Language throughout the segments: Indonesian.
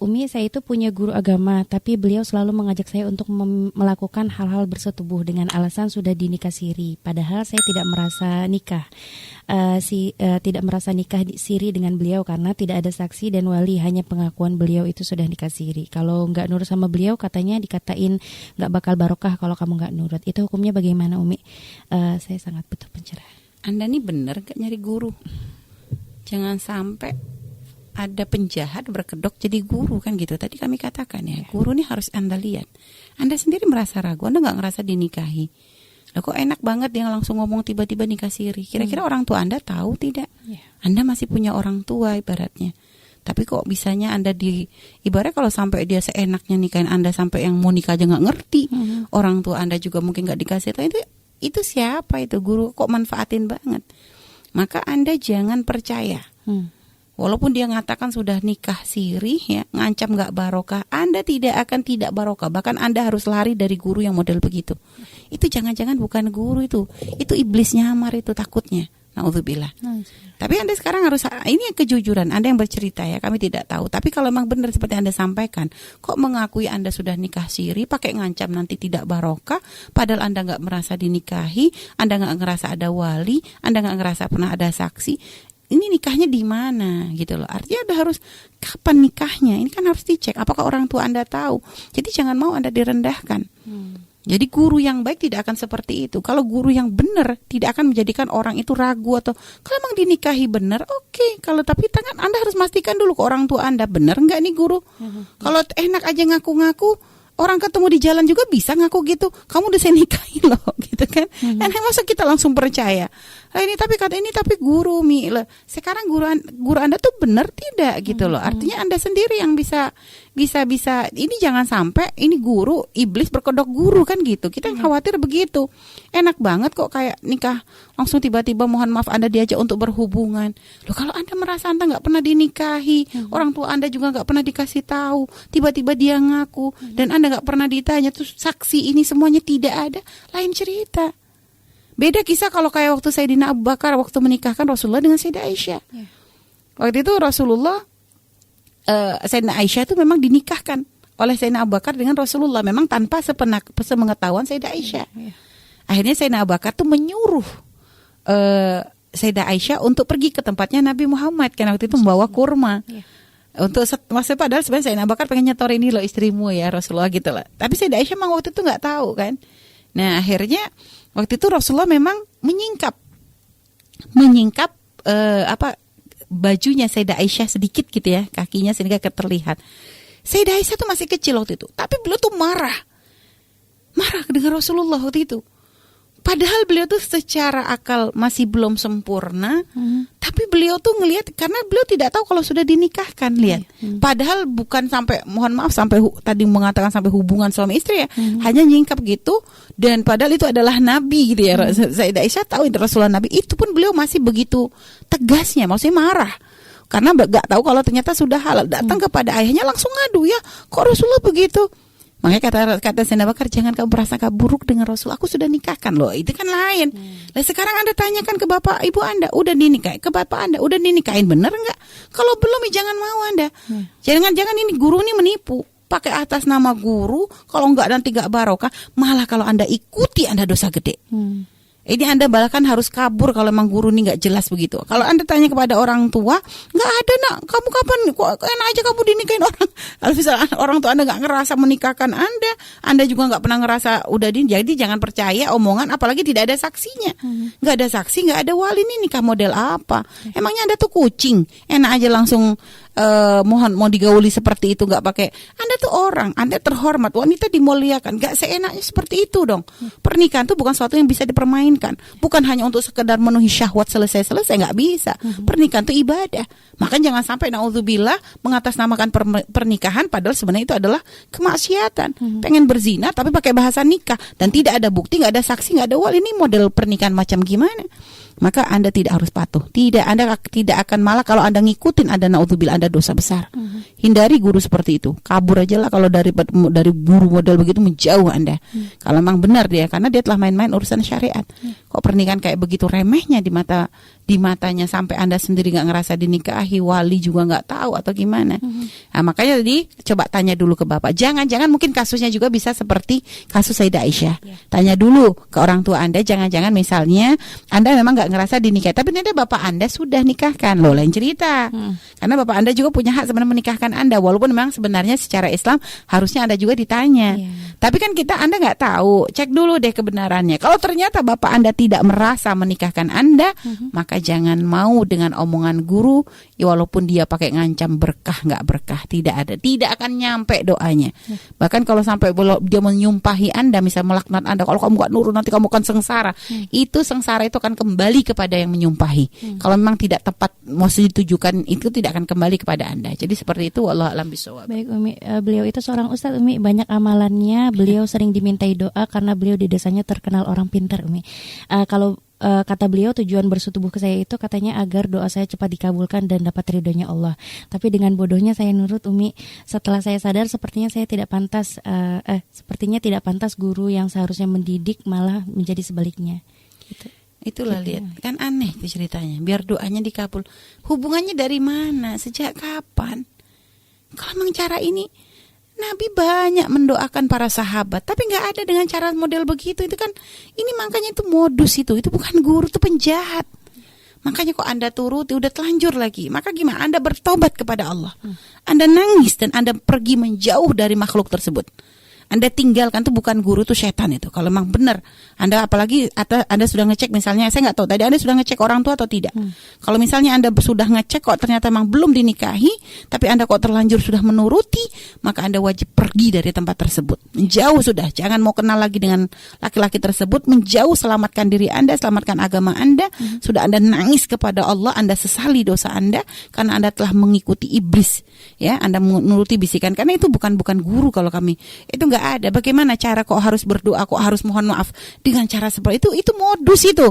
Umi, saya itu punya guru agama, tapi beliau selalu mengajak saya untuk melakukan hal-hal bersetubuh dengan alasan sudah dinikah siri. Padahal saya tidak merasa nikah, tidak merasa nikah siri dengan beliau karena tidak ada saksi dan wali, hanya pengakuan beliau itu sudah nikah siri. Kalau nggak nurut sama beliau, katanya dikatain nggak bakal barokah kalau kamu nggak nurut. Itu hukumnya bagaimana, Umi? Saya sangat butuh pencerahan. Anda nih benar gak nyari guru? Jangan sampai ada penjahat berkedok jadi guru kan gitu. Tadi kami katakan ya, guru nih harus Anda lihat. Anda sendiri merasa ragu, Anda gak ngerasa dinikahi. Loh kok enak banget dia langsung ngomong tiba-tiba nikah siri. Kira-kira orang tua Anda tahu tidak? Anda masih punya orang tua ibaratnya. Tapi kok bisanya Anda ibarat kalau sampai dia seenaknya nikahin Anda sampai yang mau nikah aja gak ngerti. Orang tua Anda juga mungkin gak dikasih tahu. Itu siapa itu guru kok manfaatin banget. Maka Anda jangan percaya. Walaupun dia ngatakan sudah nikah siri, ya, ngancam gak barokah, Anda tidak akan tidak barokah. Bahkan Anda harus lari dari guru yang model begitu. Itu jangan-jangan bukan guru itu iblis nyamar itu takutnya. Na'udzubillah. Tapi Anda sekarang harus, ini yang kejujuran, Anda yang bercerita ya, kami tidak tahu. Tapi kalau memang benar seperti Anda sampaikan, kok mengakui Anda sudah nikah siri, pakai ngancam nanti tidak barokah, padahal Anda gak merasa dinikahi, Anda gak ngerasa ada wali, Anda gak ngerasa pernah ada saksi. Ini nikahnya di mana gitu loh. Artinya Anda harus kapan nikahnya? Ini kan harus dicek apakah orang tua Anda tahu. Jadi jangan mau Anda direndahkan. Jadi guru yang baik tidak akan seperti itu. Kalau guru yang benar tidak akan menjadikan orang itu ragu atau kalau memang dinikahi benar, oke. Kalau tapi tangan Anda harus pastikan dulu ke orang tua Anda benar enggak nih guru. Kalau enak aja ngaku-ngaku, orang ketemu di jalan juga bisa ngaku gitu. Kamu udah saya nikahin loh, gitu kan? Dan masa kita langsung percaya? Ini tapi guru sekarang guru Anda tuh benar tidak gitu loh. Artinya Anda sendiri yang bisa. Ini jangan sampai ini guru iblis berkedok guru kan gitu. Kita khawatir begitu. Enak banget kok kayak nikah langsung tiba-tiba mohon maaf Anda diajak untuk berhubungan. Loh kalau Anda merasa Anda nggak pernah dinikahi, orang tua Anda juga nggak pernah dikasih tahu, tiba-tiba dia ngaku dan Anda nggak pernah ditanya, terus saksi ini semuanya tidak ada, lain cerita. Beda kisah kalau kayak waktu Sayyidina Abu Bakar waktu menikahkan Rasulullah dengan Sayyidah Aisyah. Waktu itu Rasulullah, Sayyidina Aisyah itu memang dinikahkan oleh Sayyidina Abu Bakar dengan Rasulullah, memang tanpa sepengetahuan Sayyidah Aisyah. Akhirnya Sayyidina Abu Bakar tuh menyuruh Sayyidah Aisyah untuk pergi ke tempatnya Nabi Muhammad, karena waktu itu membawa kurma. Untuk padahal sebenarnya Sayyidina Abu Bakar pengen nyetor ini loh istrimu ya Rasulullah gitu lah. Tapi Sayyidah Aisyah memang waktu itu nggak tahu kan. Nah akhirnya waktu itu Rasulullah memang menyingkap bajunya Sayyidah Aisyah sedikit gitu ya, kakinya sehingga terlihat. Sayyidah Aisyah tuh masih kecil waktu itu, tapi beliau tuh marah dengan Rasulullah waktu itu. Padahal beliau tuh secara akal masih belum sempurna, tapi beliau tuh ngelihat karena beliau tidak tahu kalau sudah dinikahkan, lihat. Padahal bukan sampai mohon maaf sampai tadi mengatakan sampai hubungan suami istri ya, hanya nyingkap gitu, dan padahal itu adalah Nabi gitu ya. Sayyidah Aisyah tahu itu Rasulullah Nabi, itu pun beliau masih begitu tegasnya, maksudnya marah. Karena gak tahu kalau ternyata sudah halal, datang kepada ayahnya langsung ngadu, ya kok Rasulullah begitu. Makanya kata Sayyidina Bakar, jangan kamu prasangka buruk dengan Rasul. Aku sudah nikahkan loh, itu kan lain. Nah sekarang Anda tanyakan ke bapak ibu Anda, udah dinikahin, ke bapak Anda udah dinikahin bener nggak? Kalau belum ya jangan mau Anda. Jangan ini guru ini menipu, pakai atas nama guru. Kalau nggak nanti nggak barokah. Malah kalau Anda ikuti Anda dosa gede. Ini Anda bahkan harus kabur kalau memang guru ini nggak jelas begitu. Kalau Anda tanya kepada orang tua, nggak ada nak, kamu kapan, kok enak aja kamu dinikahin orang. Kalau misalnya orang tua Anda nggak ngerasa menikahkan Anda juga nggak pernah ngerasa udah jadi jangan percaya omongan, apalagi tidak ada saksinya. Nggak ada saksi, nggak ada wali, ini nikah model apa? Emangnya Anda tuh kucing, enak aja langsung mohon mau digauli seperti itu, nggak pakai. Anda tuh orang, Anda terhormat, wanita dimuliakan, nggak seenaknya seperti itu dong. Pernikahan tuh bukan sesuatu yang bisa dipermainkan, bukan hanya untuk sekedar memenuhi syahwat selesai nggak bisa. Pernikahan tuh ibadah. Makanya jangan sampai naudzubillah mengatasnamakan pernikahan padahal sebenarnya itu adalah kemaksiatan. Pengen berzina tapi pakai bahasa nikah dan tidak ada bukti, nggak ada saksi, nggak ada wali. Ini model pernikahan macam gimana? Maka Anda tidak harus patuh. Anda tidak akan, malah kalau Anda ngikutin Anda naudzubillah Anda dosa besar. Hindari guru seperti itu. Kabur aja lah kalau dari guru model begitu, menjauh Anda. Kalau memang benar dia, karena dia telah main-main urusan syariat. Kok pernikahan kayak begitu remehnya di mata di matanya sampai Anda sendiri nggak ngerasa dinikahi, wali juga nggak tahu atau gimana. Nah, makanya tadi coba tanya dulu ke Bapak. Jangan-jangan mungkin kasusnya juga bisa seperti kasus Sayyidah Aisyah. Tanya dulu ke orang tua Anda, jangan-jangan misalnya Anda memang nggak ngerasa dinikahi, tapi ternyata Bapak Anda sudah nikahkan. Loh, lain cerita. Karena Bapak Anda juga punya hak sebenarnya menikahkan Anda, walaupun memang sebenarnya secara Islam harusnya Anda juga ditanya. Tapi kan Anda nggak tahu, cek dulu deh kebenarannya. Kalau ternyata Bapak Anda tidak merasa menikahkan Anda, maka jangan mau dengan omongan guru, ya walaupun dia pakai ngancam berkah nggak berkah, tidak akan nyampe doanya. Bahkan kalau sampai dia menyumpahi Anda, misalnya melaknat Anda, kalau kamu nggak nurut nanti kamu akan sengsara. Itu sengsara itu akan kembali kepada yang menyumpahi. Kalau memang tidak tepat mau ditujukan, itu tidak akan kembali kepada Anda. Jadi seperti itu, wallahu a'lam bishawab. Baik Umi, beliau itu seorang ustadz Umi, banyak amalannya, beliau sering dimintai doa karena beliau di desanya terkenal orang pintar Umi. Kalau kata beliau tujuan bersetubuh ke saya itu katanya agar doa saya cepat dikabulkan dan dapat ridhonya Allah. Tapi dengan bodohnya saya nurut Umi. Setelah saya sadar sepertinya saya tidak pantas, sepertinya tidak pantas guru yang seharusnya mendidik malah menjadi sebaliknya. Gitu. Itulah lihat, kan aneh itu ceritanya. Biar doanya dikabul. Hubungannya dari mana? Sejak kapan? Kalau memang cara ini, Nabi banyak mendoakan para sahabat, tapi nggak ada dengan cara model begitu. Itu kan, ini makanya itu modus itu bukan guru, itu penjahat. Makanya kok Anda turuti, udah telanjur lagi. Maka gimana? Anda bertobat kepada Allah. Anda nangis dan Anda pergi menjauh dari makhluk tersebut. Anda tinggalkan, tuh bukan guru, tuh setan itu. Kalau memang benar Anda, apalagi Anda sudah ngecek misalnya, saya nggak tahu tadi Anda sudah ngecek orang tua atau tidak. Kalau misalnya Anda sudah ngecek kok ternyata memang belum dinikahi, tapi Anda kok terlanjur sudah menuruti, maka Anda wajib pergi dari tempat tersebut. Menjauh sudah, jangan mau kenal lagi dengan laki-laki tersebut. Menjauh, selamatkan diri Anda, selamatkan agama Anda. Sudah Anda nangis kepada Allah, Anda sesali dosa Anda karena Anda telah mengikuti iblis. Ya, Anda menuruti bisikan, karena itu bukan guru. Kalau kami itu nggak ada. Bagaimana cara kok harus berdoa, kok harus mohon maaf dengan cara seperti itu modus itu.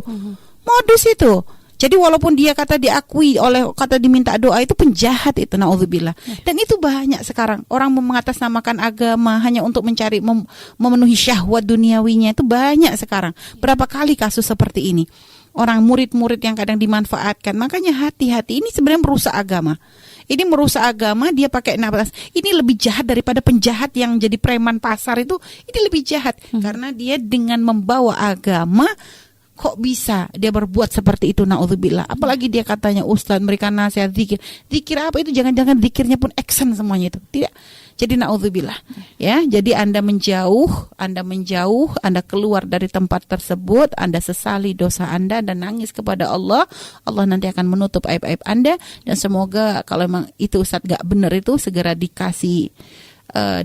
Modus itu. Jadi walaupun dia kata diakui kata diminta doa, itu penjahat itu, naudzubillah. Dan itu banyak sekarang orang mengatasnamakan agama hanya untuk mencari memenuhi syahwat duniawinya, itu banyak sekarang. Berapa kali kasus seperti ini? Orang murid-murid yang kadang dimanfaatkan. Makanya hati-hati, ini sebenarnya merusak agama. Ini merusak agama, dia pakai nafas. Ini lebih jahat daripada penjahat yang jadi preman pasar itu. Ini lebih jahat karena dia dengan membawa agama. Kok bisa dia berbuat seperti itu, naudzubillah. Apalagi dia katanya ustaz, memberikan nasihat zikir. Zikir apa itu? Jangan-jangan zikirnya pun action semuanya itu. Tidak. Jadi naudzubillah. Ya, jadi Anda menjauh, Anda keluar dari tempat tersebut, Anda sesali dosa Anda dan nangis kepada Allah. Allah nanti akan menutup aib-aib Anda, dan semoga kalau memang itu ustaz gak benar itu segera dikasih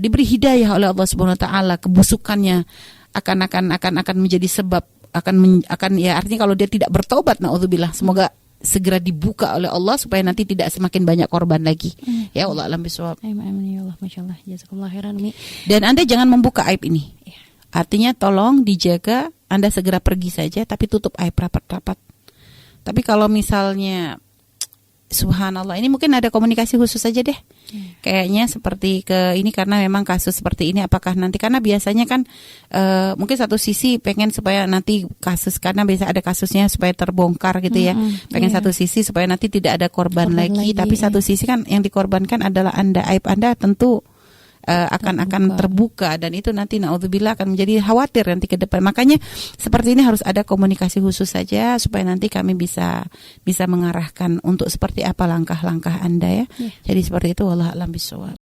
diberi hidayah oleh Allah Subhanahu wa taala. Kebusukannya akan menjadi sebab akan ya, artinya kalau dia tidak bertobat, naudzubillah, semoga segera dibuka oleh Allah supaya nanti tidak semakin banyak korban lagi. Ya Allah, alam bisawab. Amin ya Allah, masyaallah, jazakumullah khairan Umi. Dan Anda jangan membuka aib ini. Artinya tolong dijaga, Anda segera pergi saja, tapi tutup aib rapat-rapat. Tapi kalau misalnya subhanallah, ini mungkin ada komunikasi khusus saja deh. Kayaknya seperti ini karena memang kasus seperti ini, apakah nanti, karena biasanya kan mungkin satu sisi pengen supaya nanti kasus, karena biasa ada kasusnya supaya terbongkar gitu ya. Pengen satu sisi supaya nanti tidak ada korban lagi, tapi satu sisi kan yang dikorbankan adalah Anda, aib Anda tentu akan terbuka, dan itu nanti naudzubillah akan menjadi khawatir nanti ke depan. Makanya seperti ini harus ada komunikasi khusus saja supaya nanti kami bisa mengarahkan untuk seperti apa langkah-langkah Anda ya. Jadi seperti itu, wallahu a'lam bishawab.